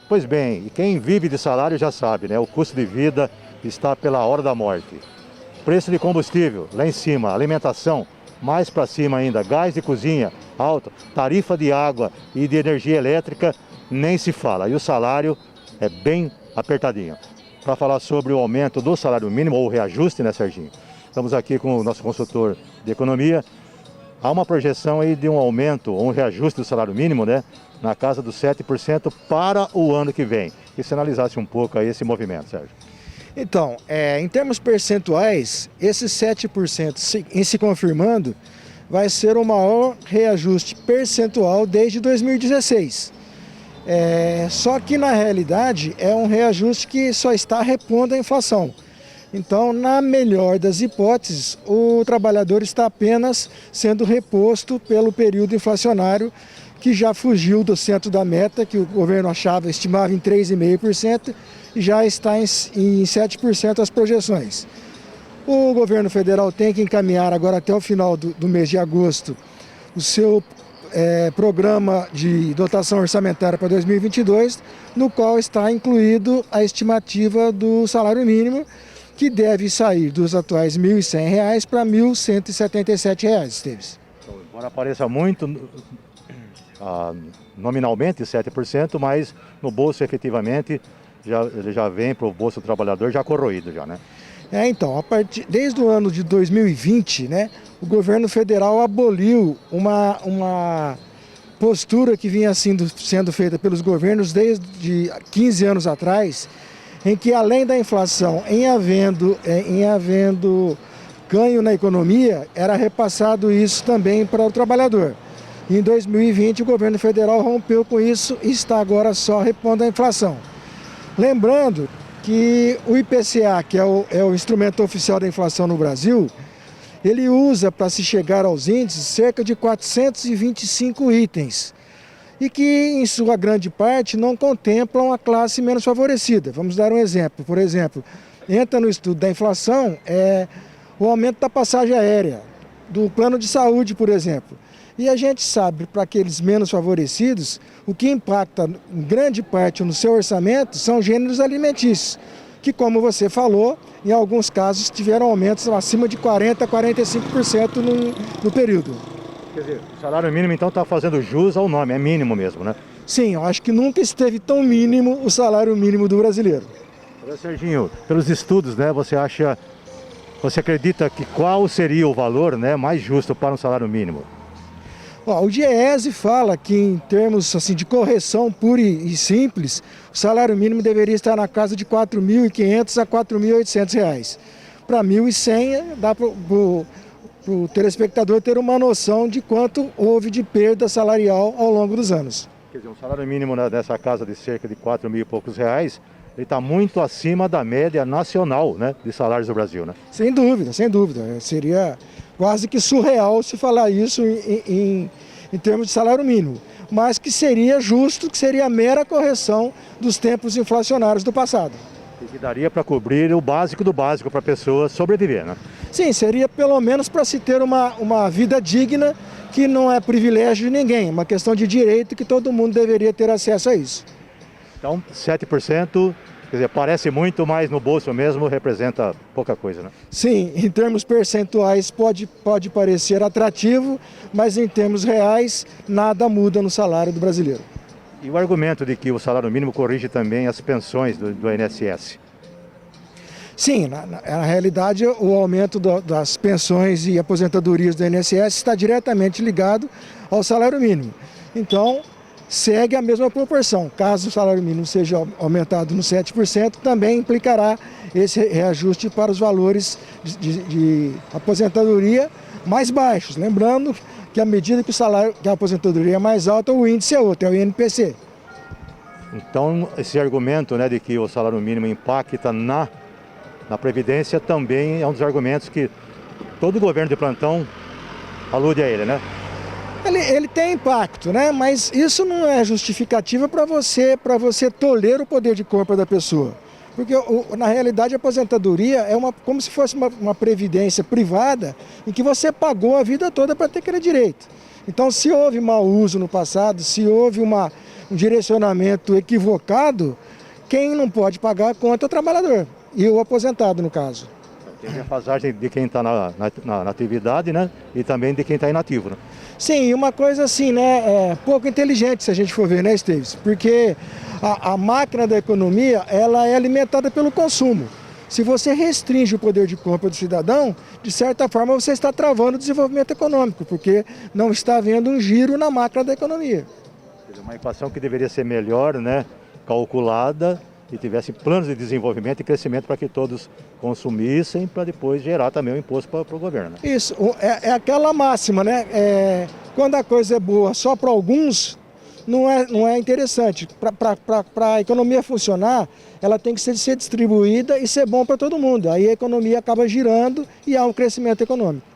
Pois bem, e quem vive de salário já sabe, né? O custo de vida está pela hora da morte. Preço de combustível lá em cima, alimentação mais para cima ainda, gás de cozinha alto, tarifa de água e de energia elétrica nem se fala. E o salário é bem apertadinho. Para falar sobre o aumento do salário mínimo ou o reajuste, né, Serginho? Estamos aqui com o nosso consultor de economia. Há uma projeção aí de um aumento ou um reajuste do salário mínimo, né, na casa dos 7% para o ano que vem. E se analisasse um pouco aí esse movimento, Sérgio. Então, em termos percentuais, esses 7% em se confirmando, vai ser o maior reajuste percentual desde 2016. Só que, na realidade, é um reajuste que só está repondo a inflação. Então, na melhor das hipóteses, o trabalhador está apenas sendo reposto pelo período inflacionário que já fugiu do centro da meta, que o governo estimava em 3,5%, e já está em 7% as projeções. O governo federal tem que encaminhar agora até o final do mês de agosto o seu programa de dotação orçamentária para 2022, no qual está incluído a estimativa do salário mínimo, que deve sair dos atuais R$ 1.100 para R$ 1.177, Esteves. Então, embora pareça muito nominalmente 7%, mas no bolso efetivamente ele já vem para o bolso do trabalhador já corroído já, né? Então, desde o ano de 2020, né, o governo federal aboliu uma postura que vinha sendo feita pelos governos desde 15 anos atrás, em que, além da inflação, em havendo ganho na economia, era repassado isso também para o trabalhador. Em 2020, o governo federal rompeu com isso e está agora só repondo a inflação. Lembrando que o IPCA, que é o instrumento oficial da inflação no Brasil, ele usa para se chegar aos índices cerca de 425 itens. E que, em sua grande parte, não contemplam a classe menos favorecida. Vamos dar um exemplo. Por exemplo, entra no estudo da inflação o aumento da passagem aérea, do plano de saúde, por exemplo. E a gente sabe, para aqueles menos favorecidos, o que impacta em grande parte no seu orçamento são gêneros alimentícios, que, como você falou, em alguns casos tiveram aumentos acima de 40% a 45% no período. Quer dizer, o salário mínimo então está fazendo jus ao nome, é mínimo mesmo, né? Sim, eu acho que nunca esteve tão mínimo o salário mínimo do brasileiro. Olha, Serginho, pelos estudos, né, você acredita que qual seria o valor, né, mais justo para um salário mínimo? O DIEESE fala que, em termos assim, de correção pura e simples, o salário mínimo deveria estar na casa de R$ 4.500 a R$ 4.800. Para 1.100, dá para o telespectador ter uma noção de quanto houve de perda salarial ao longo dos anos. Quer dizer, um salário mínimo dessa casa de cerca de 4 mil e poucos reais, ele está muito acima da média nacional, né, de salários do Brasil, né? Sem dúvida, sem dúvida. Seria quase que surreal se falar isso em termos de salário mínimo. Mas que seria justo, que seria a mera correção dos tempos inflacionários do passado. E que daria para cobrir o básico do básico para a pessoa sobreviver, né? Sim, seria pelo menos para se ter uma vida digna, que não é privilégio de ninguém, é uma questão de direito que todo mundo deveria ter acesso a isso. Então, 7%, quer dizer, parece muito, mas no bolso mesmo representa pouca coisa, né? Sim, em termos percentuais pode parecer atrativo, mas em termos reais nada muda no salário do brasileiro. E o argumento de que o salário mínimo corrige também as pensões do INSS? Sim, na realidade o aumento das pensões e aposentadorias do INSS está diretamente ligado ao salário mínimo. Então, segue a mesma proporção. Caso o salário mínimo seja aumentado nos 7%, também implicará esse reajuste para os valores de aposentadoria mais baixos. Lembrando que à medida que a aposentadoria é mais alta, o índice é outro, é o INPC. Então, esse argumento, né, de que o salário mínimo impacta na Previdência também é um dos argumentos que todo governo de plantão alude a ele, né? Ele tem impacto, né? Mas isso não é justificativa para você tolher o poder de compra da pessoa. Porque, na realidade, a aposentadoria é como se fosse uma previdência privada em que você pagou a vida toda para ter aquele direito. Então, se houve mau uso no passado, se houve um direcionamento equivocado, quem não pode pagar a conta é o trabalhador e o aposentado, no caso. Tem defasagem de quem está na atividade, né? E também de quem está inativo, né? Sim, e uma coisa assim, né, pouco inteligente se a gente for ver, né, Esteves? Porque a máquina da economia, ela é alimentada pelo consumo. Se você restringe o poder de compra do cidadão, de certa forma você está travando o desenvolvimento econômico, porque não está havendo um giro na máquina da economia. Uma equação que deveria ser melhor, né? Calculada e tivesse planos de desenvolvimento e crescimento para que todos consumissem, para depois gerar também o imposto para o governo. Né? Isso, é aquela máxima, né? Quando a coisa é boa só para alguns, não é interessante. Para a economia funcionar, ela tem que ser distribuída e ser bom para todo mundo. Aí a economia acaba girando e há um crescimento econômico.